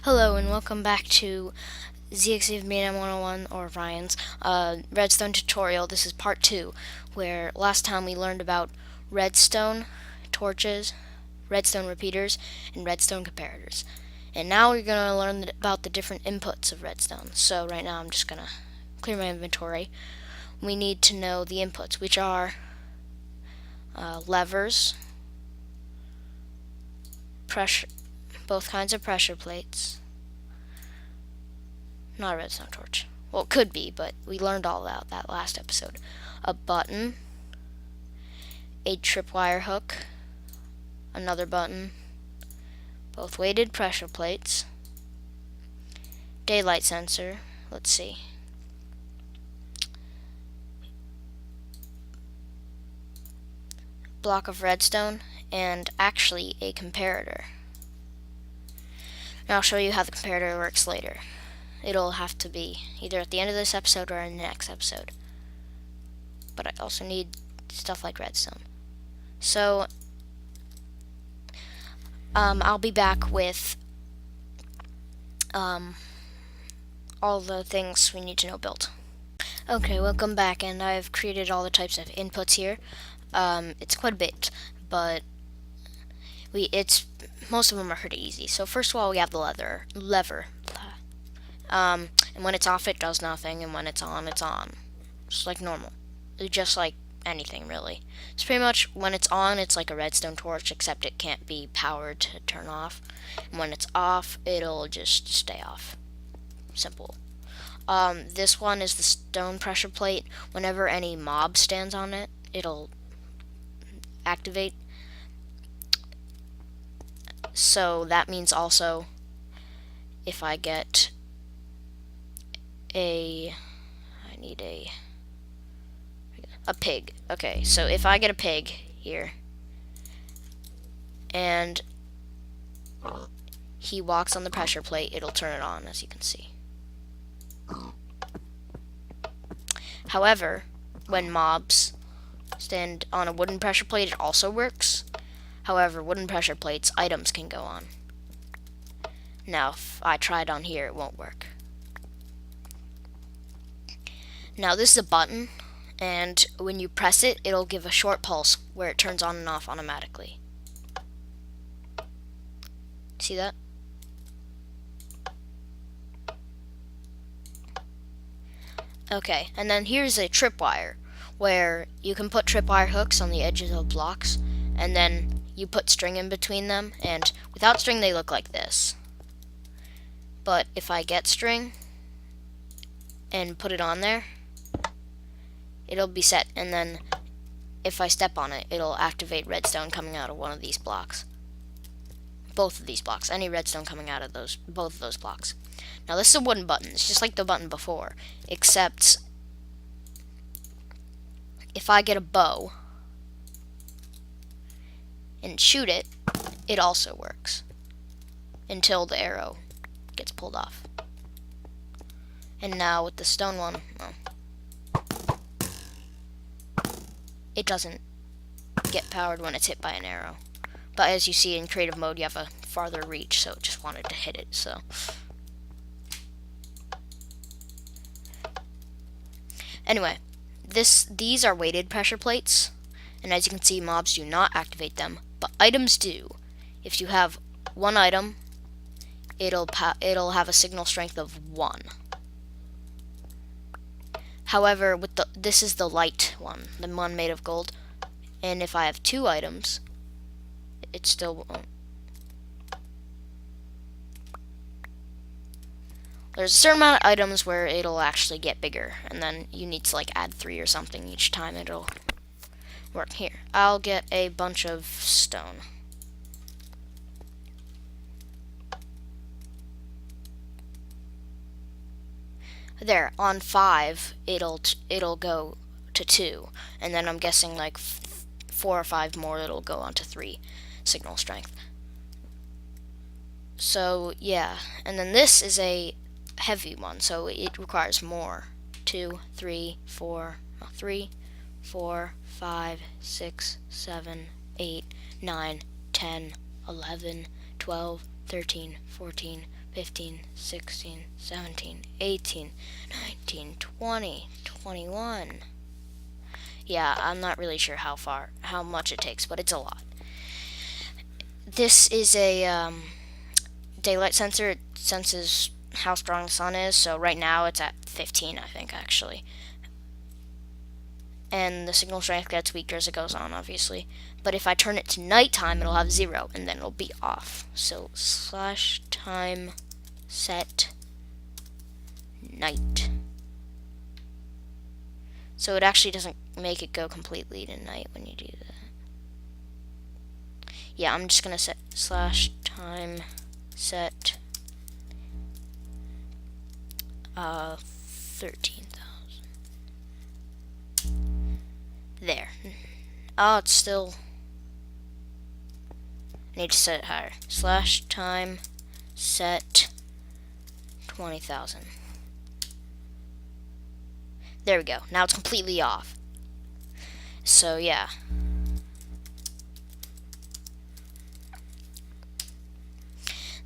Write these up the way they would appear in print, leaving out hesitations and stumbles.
Hello and welcome back to ZXC of BNM 101 or Ryan's Redstone tutorial. This is part 2, where last time we learned about redstone torches, redstone repeaters, and redstone comparators. And now we're going to learn about the different inputs of redstone. So right now I'm just going to clear my inventory. We need to know the inputs, which are levers, pressure, both kinds of pressure plates. Not a redstone torch. Well, it could be, but we learned all about that last episode. A button, a tripwire hook, another button, both weighted pressure plates, daylight sensor, let's see, block of redstone, and actually a comparator. And I'll show you how the comparator works later. It'll have to be either at the end of this episode or in the next episode. But I also need stuff like redstone. So, I'll be back with all the things we need to know built. Okay, welcome back, and I've created all the types of inputs here. It's quite a bit, but most of them are pretty easy. So first of all, we have the lever. And when it's off, it does nothing, and when it's on, it's on. Just like normal. Just like anything, really. It's pretty much, when it's on, it's like a redstone torch, except it can't be powered to turn off. And when it's off, it'll just stay off. Simple. This one is the stone pressure plate. Whenever any mob stands on it, it'll activate. So that means also, if I get I need a pig. Okay, so if I get a pig here, and he walks on the pressure plate, it'll turn it on, as you can see. However, when mobs stand on a wooden pressure plate, it also works. However, wooden pressure plates, items can go on. Now, if I try it on here, it won't work. Now, this is a button, and when you press it, it'll give a short pulse where it turns on and off automatically. See that? Okay, and then here's a tripwire, where you can put tripwire hooks on the edges of blocks, and then you put string in between them, and without string they look like this. But if I get string and put it on there, it'll be set, and then if I step on it, it'll activate redstone coming out of one of these blocks. Both of these blocks, any redstone coming out of both of those blocks. Now this is a wooden button, it's just like the button before, except if I get a bow and shoot it, it also works until the arrow gets pulled off. And now with the stone one, well, it doesn't get powered when it's hit by an arrow. But as you see in creative mode, you have a farther reach, so it just wanted to hit it, so. Anyway, these are weighted pressure plates, and as you can see, mobs do not activate them, but items do. If you have one item, it'll have a signal strength of 1. However, this is the light one, the one made of gold, and if I have 2 items, it still won't. There's a certain amount of items where it'll actually get bigger, and then you need to like add 3 or something each time it'll work. Here, I'll get a bunch of stone. There, on 5, it'll go to 2, and then I'm guessing like 4 or 5 more it'll go on to 3 signal strength. So yeah, and then this is a heavy one, so it requires more. 2, 3, 4, 3, 4, 5, 6, 7, 8, 9, 10, 11, 12, 13, 14, 15, 16, 17, 18, 19, 20, 21. Yeah, I'm not really sure how much it takes, but it's a lot. This is a daylight sensor. It senses how strong the sun is, so right now it's at 15, I think, actually. And the signal strength gets weaker as it goes on, obviously. But if I turn it to nighttime, it'll have 0, and then it'll be off. So /time set night. So it actually doesn't make it go completely to night when you do that. Yeah, I'm just gonna set /time set 13,000. There. Oh, it's still. I need to set it higher. /time set 20,000. There we go. Now it's completely off. So yeah.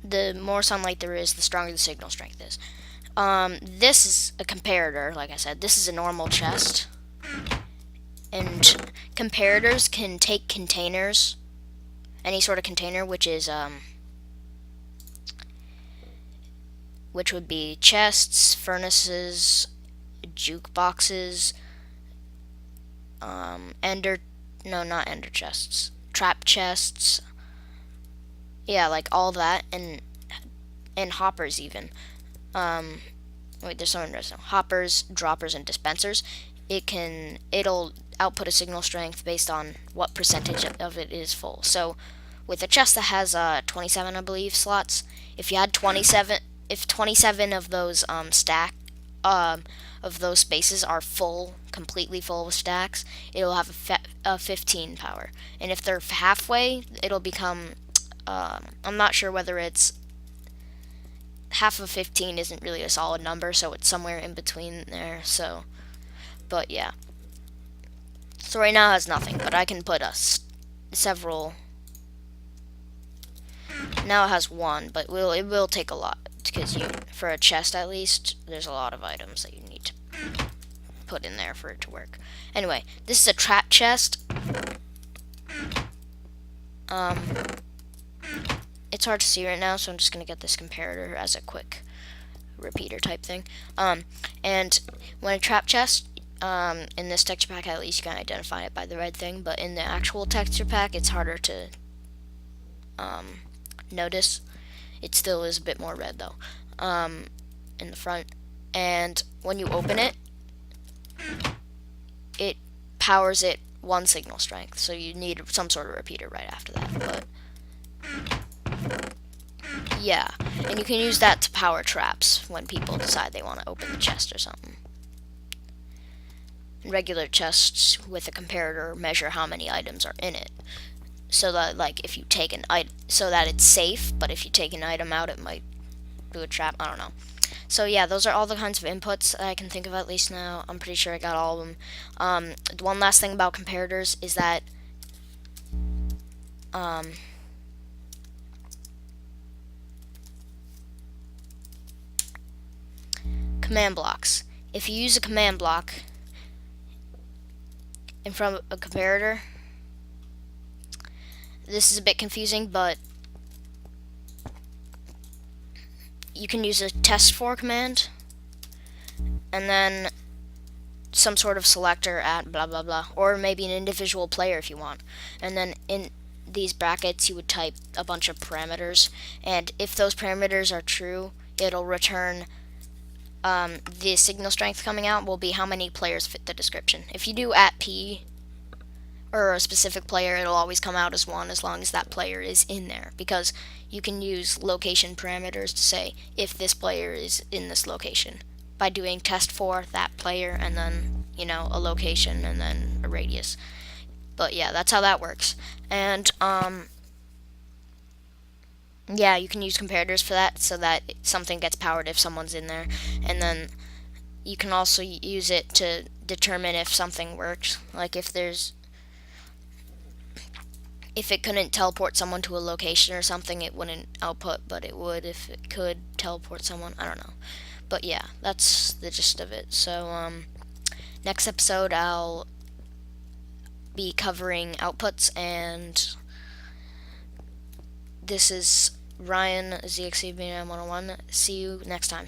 The more sunlight there is, the stronger the signal strength is. This is a comparator, like I said. This is a normal chest. And comparators can take containers, any sort of container, which would be chests, furnaces, jukeboxes, not ender chests, trap chests, yeah, like all that, and hoppers even. Wait, there's something interesting. Hoppers, droppers, and dispensers. It'll output a signal strength based on what percentage of it is full. So, with a chest that has 27, I believe, slots, if you had 27, if 27 of those of those spaces are full, completely full with stacks, it'll have a 15 power. And if they're halfway, it'll become. I'm not sure whether it's half of 15 isn't really a solid number, so it's somewhere in between there. So, but yeah. So right now it has nothing, but I can put several. Now it has one, but it will take a lot, because for a chest at least, there's a lot of items that you need to put in there for it to work. Anyway, this is a trap chest. It's hard to see right now, so I'm just gonna get this comparator as a quick repeater type thing. And when a trap chest, in this texture pack at least you can identify it by the red thing, but in the actual texture pack it's harder to notice. It still is a bit more red though, in the front. And when you open it, it powers it 1 signal strength, so you need some sort of repeater right after that. But yeah, and you can use that to power traps when people decide they want to open the chest or something. Regular chests with a comparator measure how many items are in it, so that like if you take an item, so that it's safe, but if you take an item out, it might do a trap. I don't know. So yeah, those are all the kinds of inputs I can think of at least now. I'm pretty sure I got all of them. One last thing about comparators is that command blocks. If you use a command block in front of a comparator, this is a bit confusing, but you can use a test for command and then some sort of selector at blah blah blah, or maybe an individual player if you want, and then in these brackets you would type a bunch of parameters, and if those parameters are true, it'll return the signal strength coming out will be how many players fit the description. If you do @p or a specific player, it'll always come out as 1 as long as that player is in there, because you can use location parameters to say if this player is in this location by doing test for that player and then, a location and then a radius. But yeah, that's how that works. And yeah, you can use comparators for that, so that something gets powered if someone's in there. And then you can also use it to determine if something works. Like if if it couldn't teleport someone to a location or something, it wouldn't output, but it would if it could teleport someone. I don't know. But yeah, that's the gist of it. So, next episode, I'll be covering outputs, and this is Ryan, ZXCB9 101. See you next time.